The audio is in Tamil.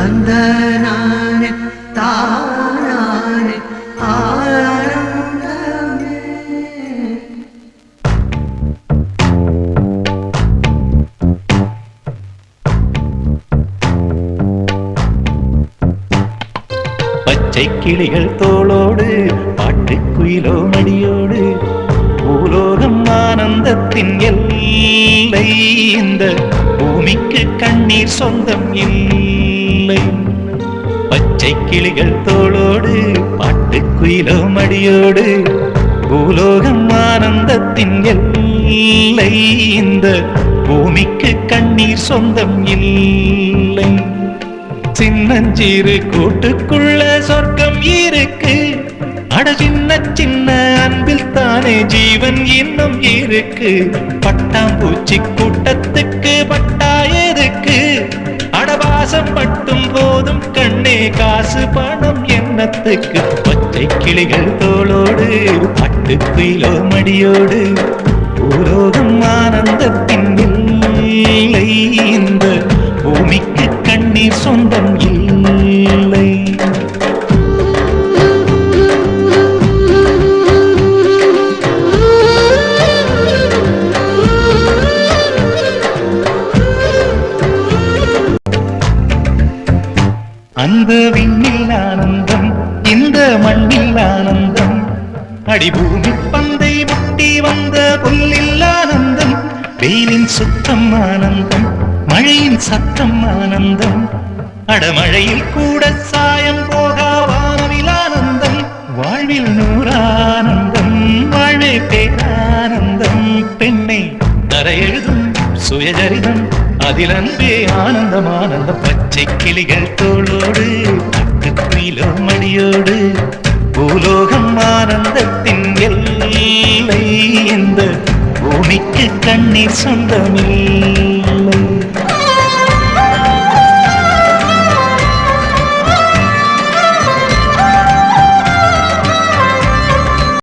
தந்தனானே தானானே ஆனந்தமே. பச்சை கிளிகள் தோளோடு பாட்டுக்குயிலோ மடியோடு பூலோகம் ஆனந்தத்தின் எல்லை. இந்த பூமிக்கு கண்ணீர் சொந்தம் இல்லை. பச்சை கிளிகள் தோளோடு பாட்டுக்குயிலோ மடியோடு பூலோகம் ஆனந்தத்தின் எல்லை. இந்த பூமிக்கு கண்ணீர் சொந்தம் இல்லை. சின்னஞ்சீரு கூட்டுக்குள்ள சொர்க்கம் இருக்கு. அட சின்ன சின்ன அன்பில் தானே ஜீவன் இன்னும் இருக்கு. பட்டாம்பூச்சி கூட்டத்துக்கு பட்டாயதுக்கு. அடவாசம் மட்டும் போதும் கண்ணே, காசு பணம் எண்ணத்துக்கு. பச்சை கிளிகள் தோளோடு பட்டுக்குயிலோ மடியோடு பூலோகம் ஆனந்தத்தின் இல்லை. இந்த பூமிக்கு கண்ணீர் சொந்தம் இல்லை. அந்த விண்ணில் ஆனந்தம், இந்த மண்ணில் ஆனந்தம். அடிபூமி பந்தை முட்டி வந்த புல்லில் ஆனந்தம். வெயிலின் சுத்தம் ஆனந்தம், மழையின் சத்தம் ஆனந்தம். அடமழையில் கூட சாயம் போகா வானவில் ஆனந்தம். வாழ்வில் நூறானந்தம், வாழ்வே பேரானந்தம். பெண்ணை தரையெழுதும் சுயஜரிதம், அதில் அன்பே ஆனந்தம் ஆனந்தம். பச்சை கிளிகள் தோளோடு பட்டுக்குயிலோ மடியோடு பூலோகம் ஆனந்தத்தின் எல்லை. இந்த பூமிக்கு கண்ணீர் சொந்தமில்லை.